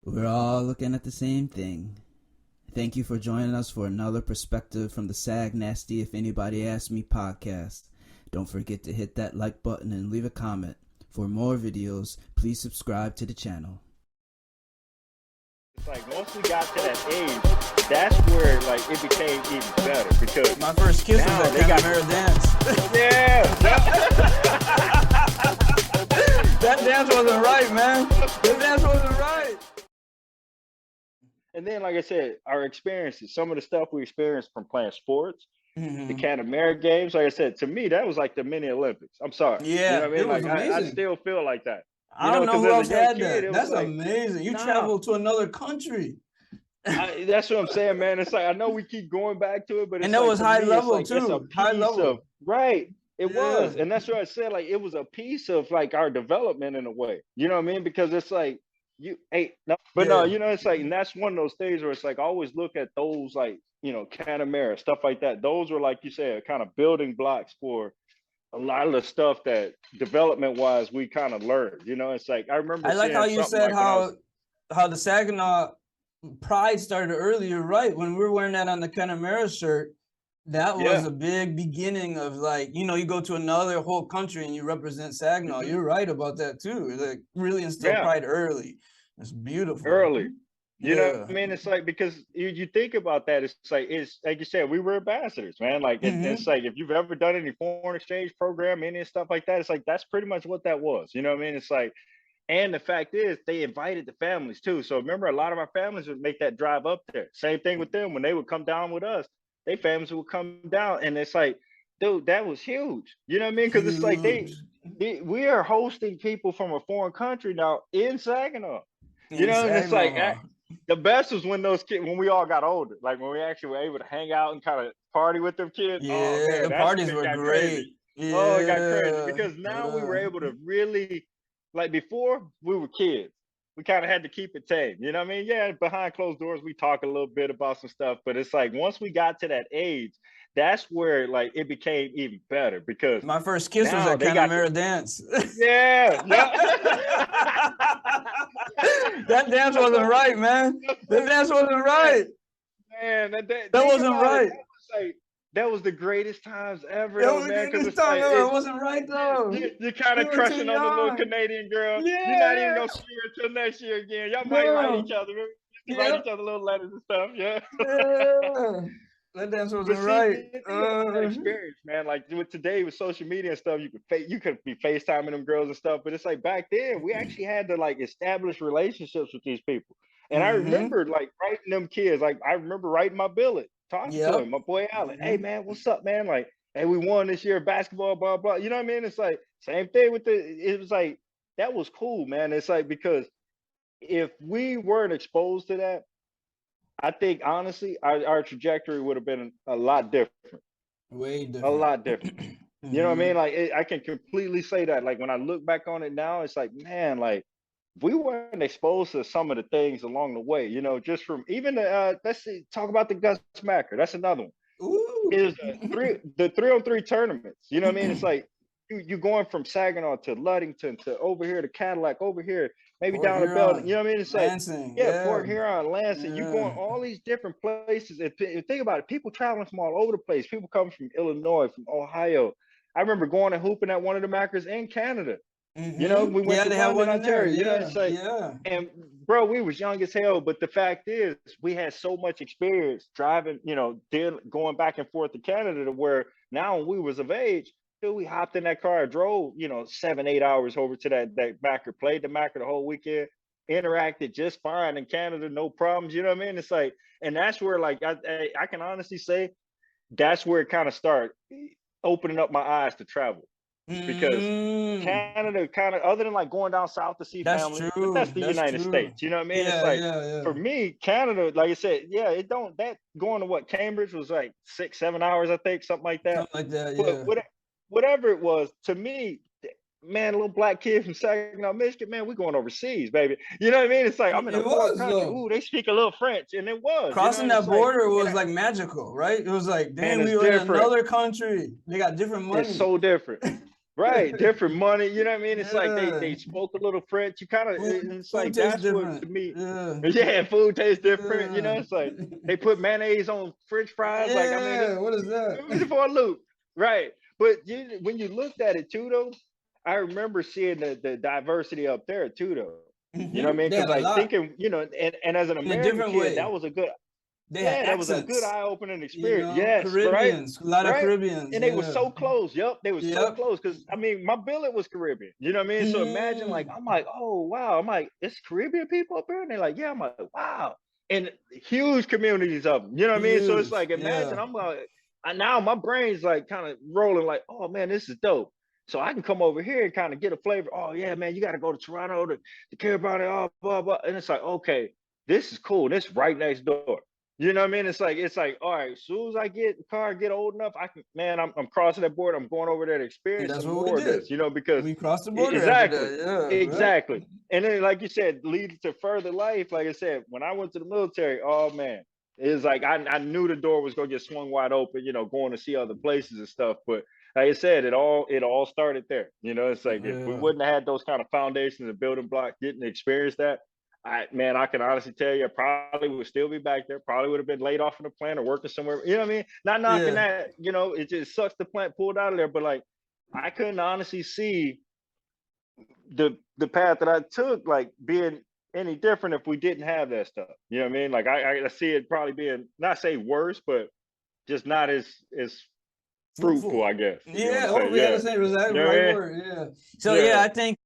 We're all looking at the same thing. Thank you for joining us for another perspective from the Sagnasty If Anybody Asks Me podcast. Don't forget to hit that like button and leave a comment. For more videos, please subscribe to the channel. It's like once we got to that age, that's where like it became even better because my first kiss was that Canamera dance. Yeah. That dance wasn't right, man. That dance wasn't right. And then, like I said, our experiences, some of the stuff we experienced from playing sports, the Canamera games, like I said, to me, that was like the mini Olympics. I'm sorry. Yeah, you know what I mean? it was like I amazing. still feel like that. I don't know who else had that. That's like, amazing. You traveled to another country. That's what I'm saying, man. It's like I know we keep going back to it, but it's and that like, was high level like, too. It's a high level, right? It was, and that's what I said. Like it was a piece of like our development in a way. You know what I mean? Because it's like you ain't no, but no, you know, it's like, and that's one of those things where it's like I always look at those like Canamera stuff like that. Those were like you said, kind of building blocks for a lot of the stuff that development wise we kind of learned. You know, it's like I remember. I like how you said how the Saginaw pride started earlier, right? When we were wearing that on the Canamera shirt, that was a big beginning of like, you go to another whole country and you represent Saginaw. You're right about that too. Like really instill pride early. It's beautiful. Early. You know what I mean? It's like, because you think about that, it's like you said, we were ambassadors, man. Like it's like if you've ever done any foreign exchange program, any stuff like that, it's like that's pretty much what that was. You know what I mean? It's like, and the fact is they invited the families too. So remember, a lot of our families would make that drive up there. Same thing with them when they would come down with us. Their families would come down, and it's like, dude, that was huge. You know what I mean? Because it's like we are hosting people from a foreign country now in Saginaw. You know, and it's like the best was when those kids, when we all got older, like when we actually were able to hang out and kind of party with them kids. Yeah, oh, man, the parties were great. Yeah. Oh, it got crazy because now we were able to really, like before we were kids, we kind of had to keep it tame. You know what I mean? Yeah, behind closed doors, we talk a little bit about some stuff, but it's like once we got to that age, that's where like it became even better because my first kiss was that Canamera dance. Yeah. That dance wasn't right, man. That dance wasn't right. Man, that wasn't right. That was the greatest times ever, though, man. Because it wasn't right though. You're kind of crushing on the little Canadian girl. Yeah. You're not even gonna see her until next year again. Y'all might write each other. Write each other little letters and stuff. Yeah. That dance wasn't right. Experience, man. Like with today with social media and stuff, you could be FaceTiming them girls and stuff. But it's like back then, we actually had to like establish relationships with these people. And I remember like writing them kids. Like I remember writing my billet, talking to him, my boy Allen. Hey man, what's up, man? Like, hey, we won this year basketball, blah blah. You know what I mean? It's like same thing with it was like that was cool, man. It's like because if we weren't exposed to that, I think honestly, our trajectory would have been a lot different. Way different. A lot different. You know what I mean? Like I can completely say that. Like when I look back on it now, it's like, man, like we weren't exposed to some of the things along the way. You know, just from even let's see, talk about the Gus Macker. That's another one. Ooh. Is the 3-on-3 tournaments. You know what I mean? It's like you going from Saginaw to Ludington to over here to Cadillac, over here, maybe Fort down to Belton. You know what I mean? It's like Lansing, Fort Huron, Lansing. You're going all these different places. And think about it, people traveling from all over the place. People coming from Illinois, from Ohio. I remember going and hooping at one of the Mackers in Canada. You know, we went to London, Ontario. You know, it's like, and bro, we was young as hell. But the fact is, we had so much experience driving, going back and forth to Canada to where now when we was of age, dude, we hopped in that car, drove, 7-8 hours over to that Macker, played the Macker the whole weekend, interacted just fine in Canada, no problems. You know what I mean? It's like, and that's where like I can honestly say that's where it kind of started opening up my eyes to travel. Because Canada kind of, other than like going down south to see family, but that's the United States. You know what I mean? It's like for me, Canada, like I said, going to what Cambridge was like 6-7 hours, I think, something like that. Something like that, But whatever it was, to me, man, a little black kid from Saginaw, Michigan, man, we going overseas, baby. You know what I mean? It's like I'm in a foreign country. Ooh, they speak a little French, and it was crossing that border was like magical, right? It was like, damn, we were in another country. They got different money. It's so different. Right, different money. You know what I mean? It's like Yeah. they spoke a little French. You kind of, it's Food like tastes that's what to different. me. Yeah. Yeah, food tastes different. You know, Yeah. it's like they put mayonnaise on French fries. Like, I mean, Yeah. What is it was that? for a loop, right? But when you looked at it too, though, I remember seeing the diversity up there too, though. You know what I mean? They Because have a like lot thinking, you know, and as an in a American different kid, that way. was a good, They had yeah, that was a good accents, eye-opening you experience. know, Yes, right, Caribbeans, a lot of right. Caribbeans. And they were Yeah. so close. Yep, they were so Yep. close. Because I mean, my billet was Caribbean. You know what I mean? So imagine, like, Mm. I'm like, oh wow. I'm like, it's Caribbean people up here, and they're like, yeah. I'm like, wow. And huge communities of them. You know what I mean? So it's Huge. like, imagine, Yeah. I'm like, now my brain's like kind of rolling, like, oh man, this is dope. So I can come over here and kind of get a flavor. Oh yeah, man, you got to go to Toronto to care about it. Oh, blah blah. And it's like, okay, this is cool. This is right next door. You know what I mean? It's like, all right, as soon as I get the car, get old enough, I can, man, I'm crossing that border. I'm going over there to And experience that's some what we more of did. this, you know, because We crossed the border after exactly, that. Yeah. Right. exactly. And then, like you said, lead to further life. Like I said, when I went to the military, oh man, it's like I knew the door was gonna get swung wide open, you know, going to see other places and stuff. But like I said, it all started there. You know, it's like if we Yeah. wouldn't have had those kind of foundations and building blocks, getting to experience that, man, I can honestly tell you, I probably would still be back there. Probably would have been laid off from the plant or working somewhere. You know what I mean? Not knocking Yeah. that. You know, it just sucks the plant pulled out of there. But like, I couldn't honestly see the path that I took like being any different if we didn't have that stuff. You know what I mean? Like I see it probably being not say worse, but just not as fruitful, Fruitful. I guess. You know what I'm Yeah. Oh, saying? yeah. Yeah. The same exact You know what right I mean? word. Yeah. So yeah, Yeah. I think